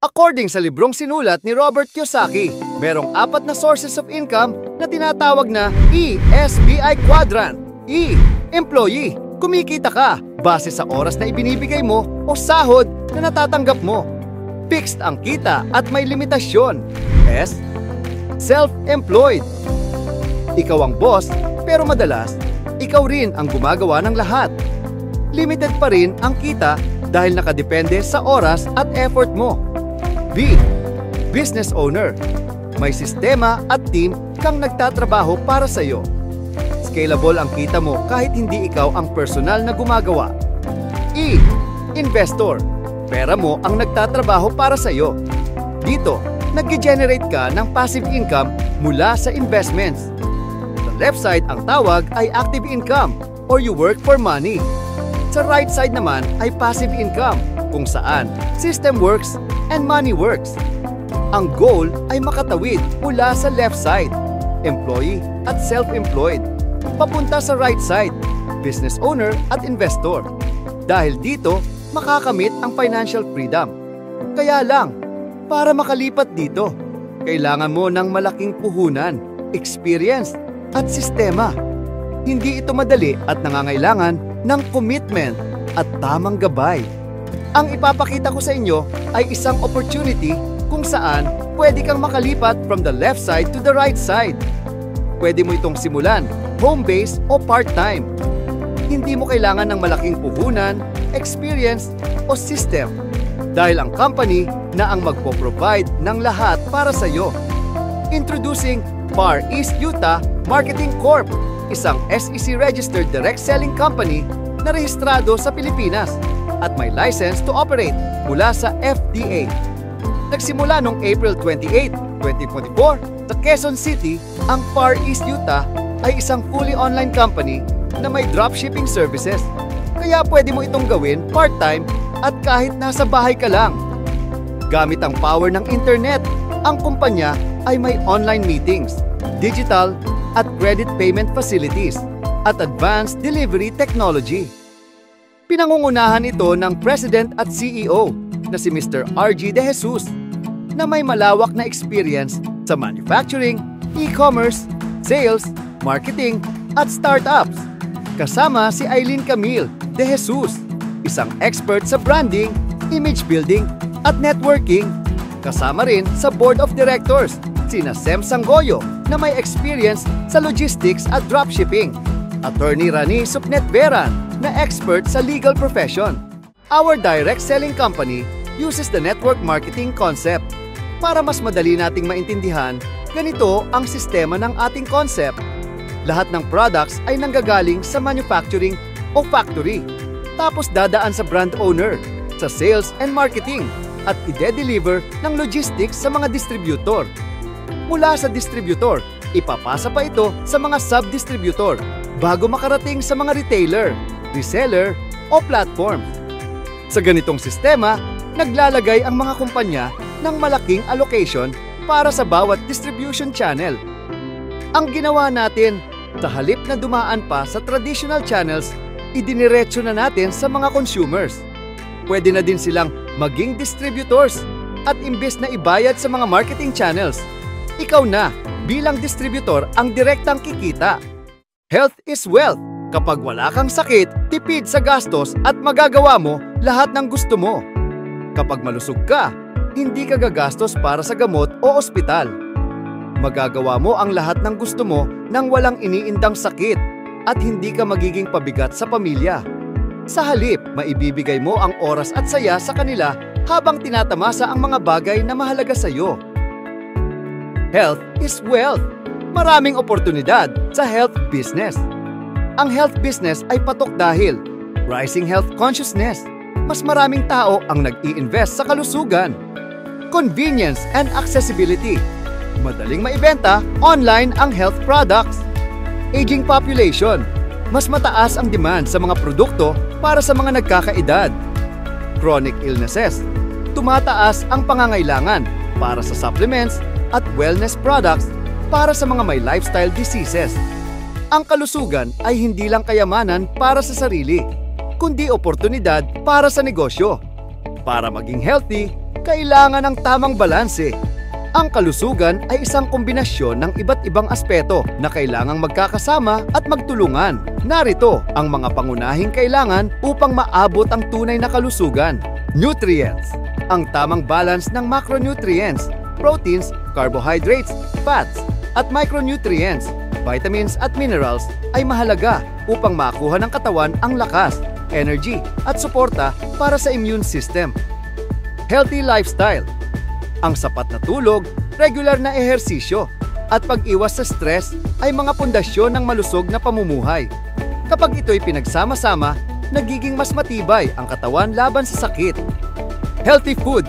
According sa librong sinulat ni Robert Kiyosaki, merong 4 na sources of income na tinatawag na ESBI Quadrant. E. Employee. Kumikita ka base sa oras na ibinibigay mo o sahod na natatanggap mo. Fixed ang kita at may limitasyon. S. Self-employed. Ikaw ang boss, pero madalas, ikaw rin ang gumagawa ng lahat. Limited pa rin ang kita dahil nakadepende sa oras at effort mo. B. Business owner. May sistema at team kang nagtatrabaho para sa iyo. Scalable ang kita mo kahit hindi ikaw ang personal na gumagawa. E. Investor. Pera mo ang nagtatrabaho para sa iyo. Dito, nag-generate ka ng passive income mula sa investments. Sa left side ang tawag ay active income or you work for money. Sa right side naman ay passive income kung saan system works and money works. Ang goal ay makatawid mula sa left side, employee at self-employed, papunta sa right side, business owner at investor. Dahil dito, makakamit ang financial freedom. Kaya lang, para makalipat dito, kailangan mo ng malaking puhunan, experience at sistema. Hindi ito madali at nangangailangan ng commitment at tamang gabay. Ang ipapakita ko sa inyo ay isang opportunity kung saan pwede kang makalipat from the left side to the right side. Pwede mo itong simulan, home-based o part-time. Hindi mo kailangan ng malaking puhunan, experience o system dahil ang company na ang magpo-provide ng lahat para sa iyo. Introducing Far East Utah Marketing Corp, isang SEC-registered direct selling company na rehistrado sa Pilipinas at may license to operate mula sa FDA. Nagsimula noong April 28, 2024 sa Quezon City, ang Far East Utah ay isang fully online company na may dropshipping services. Kaya pwede mo itong gawin part-time at kahit nasa bahay ka lang. Gamit ang power ng internet, ang kumpanya ay may online meetings, digital at credit payment facilities at advanced delivery technology. Pinangungunahan ito ng President at CEO na si Mr. RG De Jesus na may malawak na experience sa manufacturing, e-commerce, sales, marketing at startups. Kasama si Eileen Camille De Jesus, isang expert sa branding, image building at networking. Kasama rin sa Board of Directors sina Sem Sangoyo na may experience sa logistics at dropshipping. Attorney Rani Supnet-Veran na expert sa legal profession. Our direct selling company uses the network marketing concept. Para mas madali nating maintindihan, ganito ang sistema ng ating concept. Lahat ng products ay nanggagaling sa manufacturing o factory. Tapos dadaan sa brand owner, sa sales and marketing, at ide-deliver ng logistics sa mga distributor. Mula sa distributor, ipapasa pa ito sa mga sub-distributor bago makarating sa mga retailer, reseller o platform. Sa ganitong sistema, naglalagay ang mga kumpanya ng malaking allocation para sa bawat distribution channel. Ang ginawa natin, sa halip na dumaan pa sa traditional channels, idiniretso na natin sa mga consumers. Pwede na din silang maging distributors at imbes na ibayad sa mga marketing channels, ikaw na bilang distributor ang direktang kikita. Health is wealth. Kapag wala kang sakit, tipid sa gastos at magagawa mo lahat ng gusto mo. Kapag malusog ka, hindi ka gagastos para sa gamot o ospital. Magagawa mo ang lahat ng gusto mo nang walang iniindang sakit at hindi ka magiging pabigat sa pamilya. Sa halip, maibibigay mo ang oras at saya sa kanila habang tinatamasa ang mga bagay na mahalaga sa iyo. Health is wealth. Maraming oportunidad sa health business. Ang health business ay patok dahil rising health consciousness. Mas maraming tao ang nag-i-invest sa kalusugan. Convenience and accessibility. Madaling maibenta online ang health products. Aging population. Mas mataas ang demand sa mga produkto para sa mga nagkakaedad. Chronic illnesses. Tumataas ang pangangailangan para sa supplements at wellness products para sa mga may lifestyle diseases. Ang kalusugan ay hindi lang kayamanan para sa sarili, kundi oportunidad para sa negosyo. Para maging healthy, Kailangan ng tamang balanse. Ang kalusugan ay isang kombinasyon ng iba't ibang aspeto na kailangang magkakasama at magtulungan. Narito ang mga pangunahing kailangan upang maabot ang tunay na kalusugan. Nutrients. Ang tamang balance ng macronutrients, proteins, carbohydrates, fats, at micronutrients, vitamins at minerals ay mahalaga upang makuha ng katawan ang lakas, energy, at suporta para sa immune system. Healthy lifestyle. Ang sapat na tulog, regular na ehersisyo, at pag-iwas sa stress ay mga pundasyon ng malusog na pamumuhay. Kapag ito'y pinagsama-sama, nagiging mas matibay ang katawan laban sa sakit. Healthy food.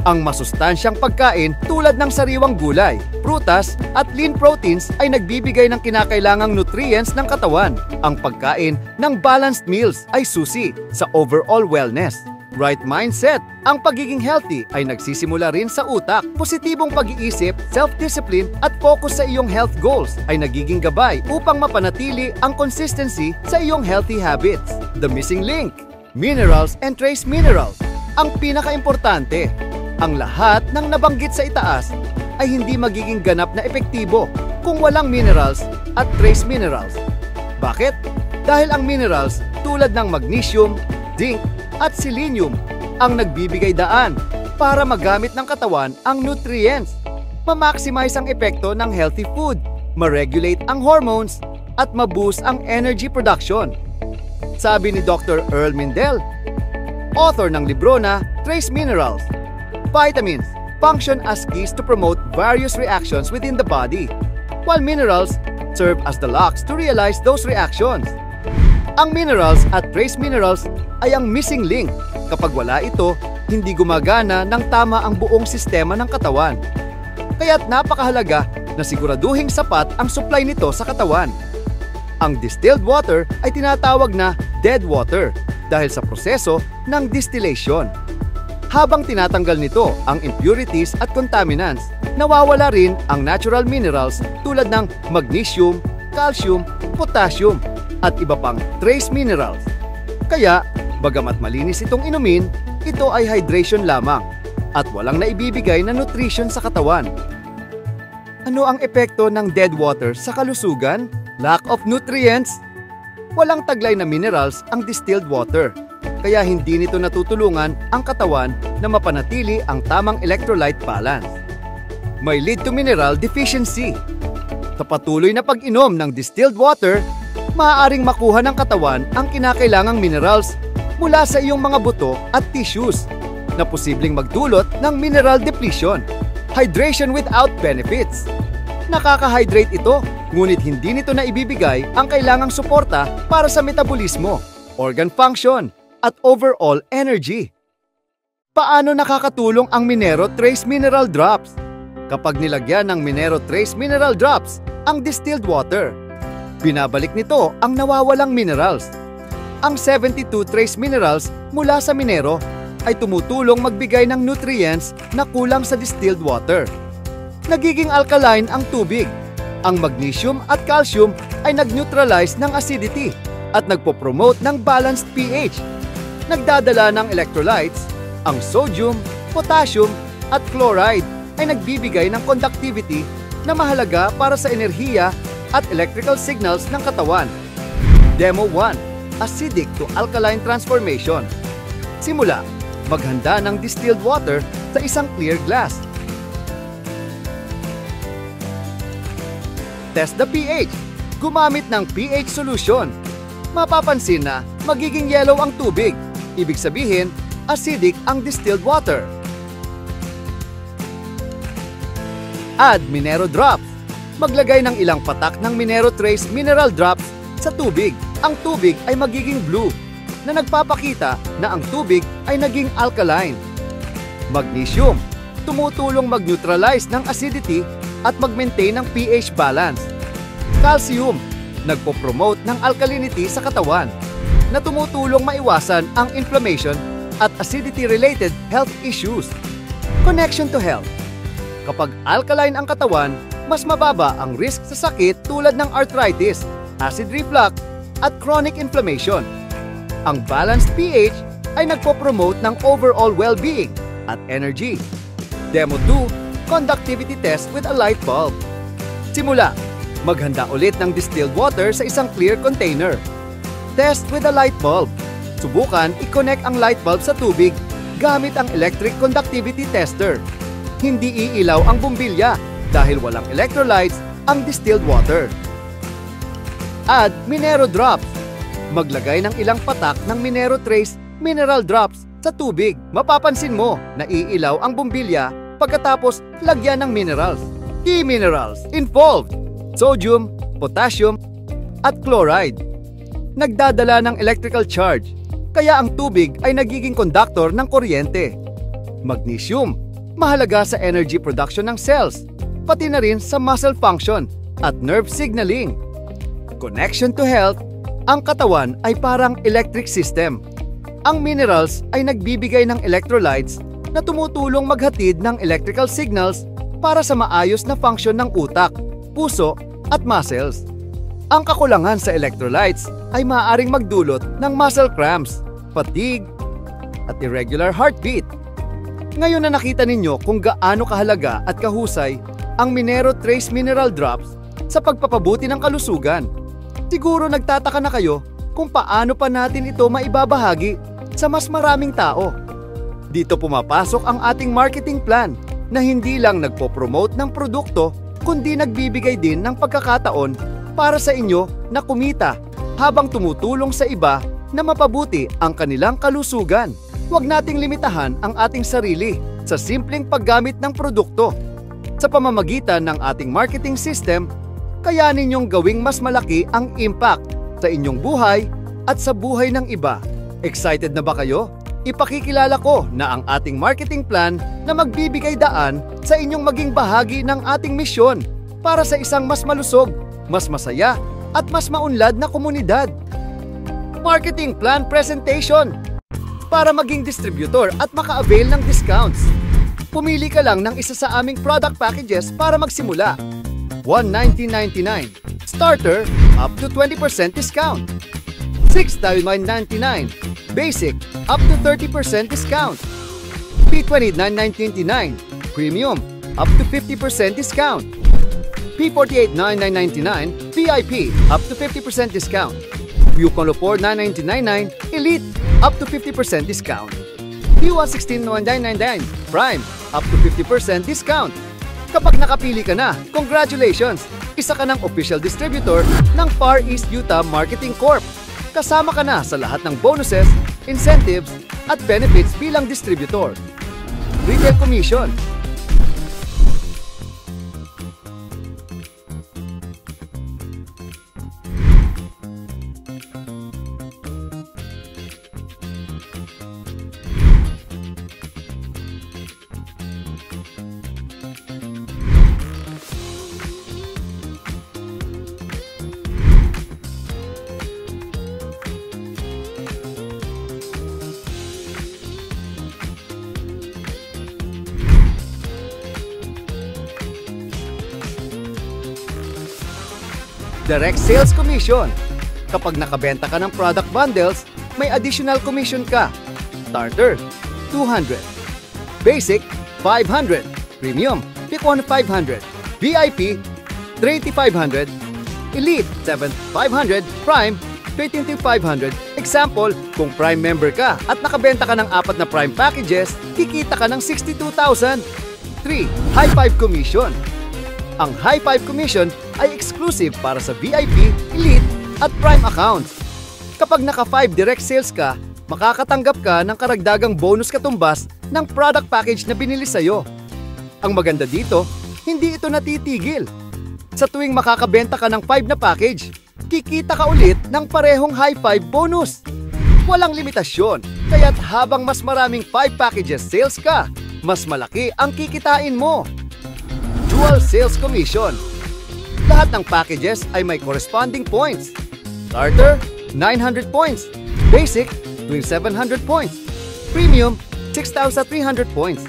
Ang masustansyang pagkain tulad ng sariwang gulay, prutas, at lean proteins ay nagbibigay ng kinakailangang nutrients ng katawan. Ang pagkain ng balanced meals ay susi sa overall wellness. Right mindset. Ang pagiging healthy ay nagsisimula rin sa utak. Positibong pag-iisip, self-discipline at focus sa iyong health goals ay nagiging gabay upang mapanatili ang consistency sa iyong healthy habits. The missing link. Minerals and trace minerals. Ang pinaka-importante, ang lahat ng nabanggit sa itaas ay hindi magiging ganap na epektibo kung walang minerals at trace minerals. Bakit? Dahil ang minerals tulad ng magnesium, zinc, at selenium ang nagbibigay daan para magamit ng katawan ang nutrients, ma-maximize ang epekto ng healthy food, ma-regulate ang hormones, at ma-boost ang energy production. Sabi ni Dr. Earl Mindell, author ng libro na Trace Minerals. Vitamins function as keys to promote various reactions within the body, while minerals serve as the locks to realize those reactions. Ang minerals at trace minerals ay ang missing link. Kapag wala ito, hindi gumagana ng tama ang buong sistema ng katawan. Kaya't napakahalaga na siguraduhing sapat ang supply nito sa katawan. Ang distilled water ay tinatawag na dead water dahil sa proseso ng distillation. Habang tinatanggal nito ang impurities at contaminants, nawawala rin ang natural minerals tulad ng magnesium, calcium, potassium, at iba pang trace minerals. Kaya, bagamat malinis itong inumin, ito ay hydration lamang at walang naibibigay na nutrition sa katawan. Ano ang epekto ng dead water sa kalusugan? Lack of nutrients? Walang taglay na minerals ang distilled water, kaya hindi nito natutulungan ang katawan na mapanatili ang tamang electrolyte balance. May lead to mineral deficiency. Sa patuloy na pag-inom ng distilled water, maaaring makuha ng katawan ang kinakailangang minerals mula sa iyong mga buto at tissues na posibleng magdulot ng mineral depletion. Hydration without benefits. Nakaka-hydrate ito, ngunit hindi nito na ibibigay ang kailangang suporta para sa metabolismo, organ function, at overall energy. Paano nakakatulong ang Minero Trace Mineral Drops? Kapag nilagyan ng Minero Trace Mineral Drops ang distilled water, binabalik nito ang nawawalang minerals. Ang 72 trace minerals mula sa Minero ay tumutulong magbigay ng nutrients na kulang sa distilled water. Nagiging alkaline ang tubig. Ang magnesium at calcium ay nag-neutralize ng acidity at nagpo-promote ng balanced pH. Nagdadala ng electrolytes. Ang sodium, potassium at chloride ay nagbibigay ng conductivity na mahalaga para sa enerhiya at electrical signals ng katawan. Demo 1. Acidic to alkaline transformation. Simula, maghanda ng distilled water sa isang clear glass. Test the pH. Gumamit ng pH solution. Mapapansin na magiging yellow ang tubig. Ibig sabihin, acidic ang distilled water. Add Minero Drops. Maglagay ng ilang patak ng Minero Trace Mineral Drops sa tubig. Ang tubig ay magiging blue na nagpapakita na ang tubig ay naging alkaline. Magnesium. Tumutulong mag-neutralize ng acidity at mag-maintain ng pH balance. Calcium. Nagpo-promote ng alkalinity sa katawan na tumutulong maiwasan ang inflammation at acidity-related health issues. Connection to health. Kapag alkaline ang katawan, mas mababa ang risk sa sakit tulad ng arthritis, acid reflux, at chronic inflammation. Ang balanced pH ay nagpo-promote ng overall well-being at energy. Demo 2, conductivity test with a light bulb. Simula, maghanda ulit ng distilled water sa isang clear container. Test with a light bulb. Subukan i-connect ang light bulb sa tubig gamit ang electric conductivity tester. Hindi iilaw ang bumbilya dahil walang electrolytes ang distilled water. Add Minero Drops. Maglagay ng ilang patak ng Minero Trace Mineral Drops sa tubig. Mapapansin mo na iilaw ang bumbilya pagkatapos lagyan ng minerals. Key minerals involved: sodium, potassium, at chloride. Nagdadala ng electrical charge, kaya ang tubig ay nagiging conductor ng kuryente. Magnesium, mahalaga sa energy production ng cells, pati na rin sa muscle function at nerve signaling. Connection to health, ang katawan ay parang electric system. Ang minerals ay nagbibigay ng electrolytes na tumutulong maghatid ng electrical signals para sa maayos na function ng utak, puso at muscles. Ang kakulangan sa electrolytes ay maaaring magdulot ng muscle cramps, fatigue, at irregular heartbeat. Ngayon na nakita ninyo kung gaano kahalaga at kahusay ang Minero Trace Mineral Drops sa pagpapabuti ng kalusugan, siguro nagtataka na kayo kung paano pa natin ito maibabahagi sa mas maraming tao. Dito pumapasok ang ating marketing plan na hindi lang nagpo-promote ng produkto kundi nagbibigay din ng pagkakataon para sa inyo na kumita habang tumutulong sa iba na mapabuti ang kanilang kalusugan. Huwag nating limitahan ang ating sarili sa simpleng paggamit ng produkto. Sa pamamagitan ng ating marketing system, kaya ninyong gawing mas malaki ang impact sa inyong buhay at sa buhay ng iba. Excited na ba kayo? Ipakikilala ko na ang ating marketing plan na magbibigay daan sa inyong maging bahagi ng ating misyon para sa isang mas malusog, mas masaya at mas maunlad na komunidad. Marketing Plan Presentation. Para maging distributor at maka-avail ng discounts, pumili ka lang ng isa sa aming product packages para magsimula. $119.99 Starter up to 20% discount. $6.99 Basic up to 30% discount. P29.99 Premium up to 50% discount. P48.99 VIP up to 50% discount. Bucolopor 999 Elite up to 50% discount. P116.99 Prime up to 50% discount. Kapag nakapili ka na, congratulations! Isa ka ng official distributor ng Far East Utah Marketing Corp. Kasama ka na sa lahat ng bonuses, incentives, at benefits bilang distributor. Retail Commission. Direct Sales Commission. Kapag nakabenta ka ng product bundles, may additional commission ka. Starter, $200. Basic, $500. Premium, pick one $500. VIP, $3,500. Elite, $7,500. Prime, $13,500. Example, kung Prime member ka at nakabenta ka ng 4 na Prime packages, kikita ka ng $62,000. 3. High Five Commission. Ang High Five Commission ay exclusive para sa VIP, Elite at Prime accounts. Kapag naka-5 direct sales ka, makakatanggap ka ng karagdagang bonus katumbas ng product package na binili sa'yo. Ang maganda dito, hindi ito natitigil. Sa tuwing makakabenta ka ng 5 na package, kikita ka ulit ng parehong high 5 bonus. Walang limitasyon, kaya't habang mas maraming 5 packages sales ka, mas malaki ang kikitain mo. Dual Sales Commission. Lahat ng packages ay may corresponding points. Starter, 900 points. Basic, 2,700 points. Premium, 6,300 points.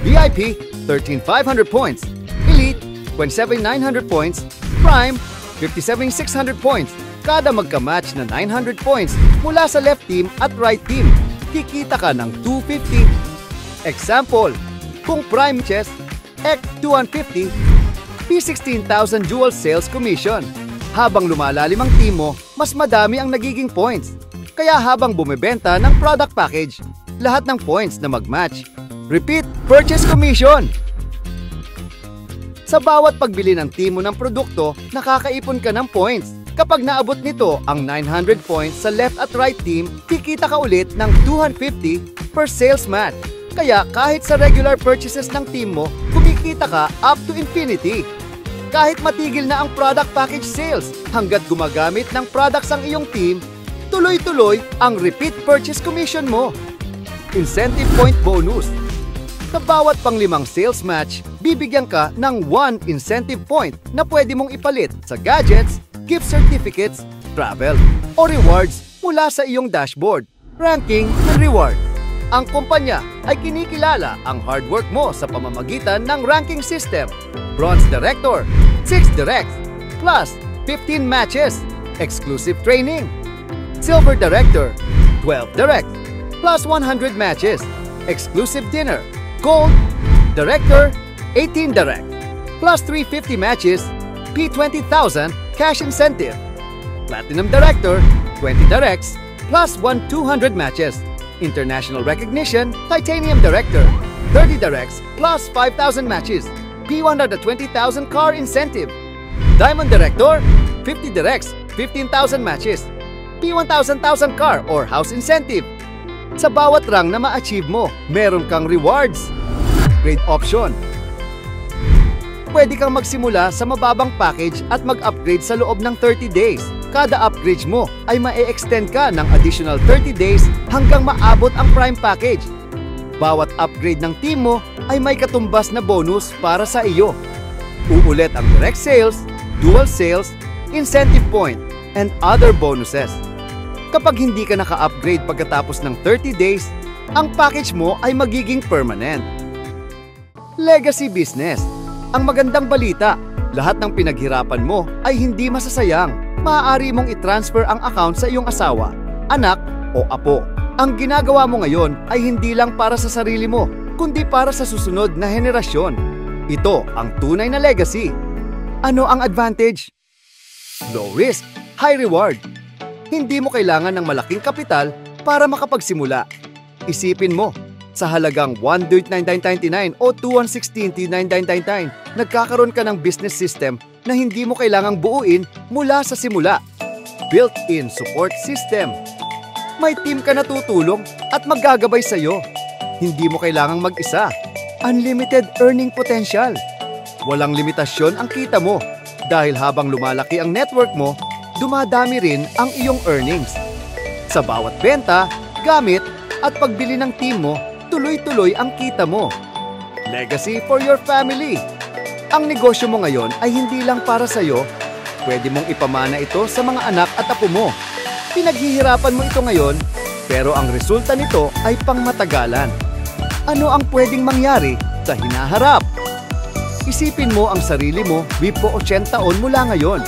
VIP, 13,500 points. Elite, 27,900 points. Prime, 57,600 points. Kada magka-match na 900 points mula sa left team at right team, kikita ka ng 250. Example, kung Prime Chess, EC 250, P16,000 dual sales commission. Habang lumalalim ang team mo, mas madami ang nagiging points. Kaya habang bumibenta ng product package, lahat ng points na mag-match. Repeat purchase commission. Sa bawat pagbili ng team mo ng produkto, nakakaipon ka ng points. Kapag naabot nito ang 900 points sa left at right team, kikita ka ulit ng 250 per sales match. Kaya kahit sa regular purchases ng team mo, kumikita ka up to infinity. Kahit matigil na ang product package sales, hanggat gumagamit ng products ang iyong team, tuloy-tuloy ang repeat purchase commission mo. Incentive point bonus. Sa bawat pang-5 sales match, bibigyan ka ng 1 incentive point na pwede mong ipalit sa gadgets, gift certificates, travel, o rewards mula sa iyong dashboard. Ranking and reward. Ang kumpanya ay kinikilala ang hard work mo sa pamamagitan ng ranking system. Bronze Director, 6 directs, plus 15 matches, exclusive training. Silver Director, 12 direct, plus 100 matches, exclusive dinner. Gold Director, 18 direct, plus 350 matches, P20,000 cash incentive. Platinum Director, 20 directs, plus 200 matches. International recognition, Titanium Director, 30 directs, plus 5,000 matches, P120,000 car incentive. Diamond Director, 50 directs, 15,000 matches, P1,000 car or house incentive. Sa bawat rank na ma-achieve mo, meron kang rewards. Upgrade option. Pwede kang magsimula sa mababang package at mag-upgrade sa loob ng 30 days. Kada upgrade mo ay ma-extend ka ng additional 30 days hanggang maabot ang Prime package. Bawat upgrade ng team mo ay may katumbas na bonus para sa iyo. Uulit ang direct sales, dual sales, incentive point, and other bonuses. Kapag hindi ka naka-upgrade pagkatapos ng 30 days, ang package mo ay magiging permanent. Legacy business. Ang magandang balita, lahat ng pinaghirapan mo ay hindi masasayang. Maaari mong i-transfer ang account sa iyong asawa, anak o apo. Ang ginagawa mo ngayon ay hindi lang para sa sarili mo, kundi para sa susunod na henerasyon. Ito ang tunay na legacy. Ano ang advantage? Low risk, high reward. Hindi mo kailangan ng malaking kapital para makapagsimula. Isipin mo, sa halagang 1.9999 o 2116.9999, nagkakaroon ka ng business system na hindi mo kailangang buuin mula sa simula. Built-in support system. May team ka na tutulong at maggagabay sa iyo. Hindi mo kailangang mag-isa. Unlimited earning potential. Walang limitasyon ang kita mo dahil habang lumalaki ang network mo, dumadami rin ang iyong earnings. Sa bawat benta, gamit at pagbili ng team mo, tuloy-tuloy ang kita mo. Legacy for your family. Ang negosyo mo ngayon ay hindi lang para sa iyo. Pwede mong ipamana ito sa mga anak at apo mo. Pinaghihirapan mo ito ngayon, pero ang resulta nito ay pangmatagalan. Ano ang pwedeng mangyari sa hinaharap? Isipin mo ang sarili mo 80 taon mula ngayon.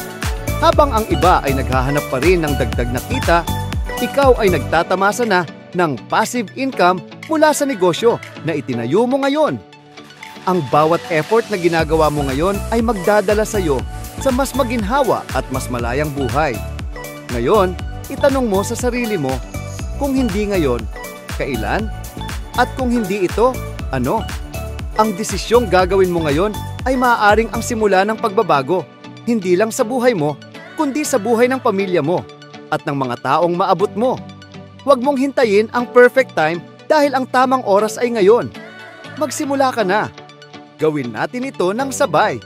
Habang ang iba ay naghahanap pa rin ng dagdag na kita, ikaw ay nagtatamasa na ng passive income mula sa negosyo na itinayo mo ngayon. Ang bawat effort na ginagawa mo ngayon ay magdadala sa iyo sa mas maginhawa at mas malayang buhay. Ngayon, itanong mo sa sarili mo, kung hindi ngayon, kailan? At kung hindi ito, ano? Ang desisyong gagawin mo ngayon ay maaaring ang simula ng pagbabago, hindi lang sa buhay mo, kundi sa buhay ng pamilya mo at ng mga taong maabot mo. Huwag mong hintayin ang perfect time dahil ang tamang oras ay ngayon. Magsimula ka na. Gawin natin ito ng sabay.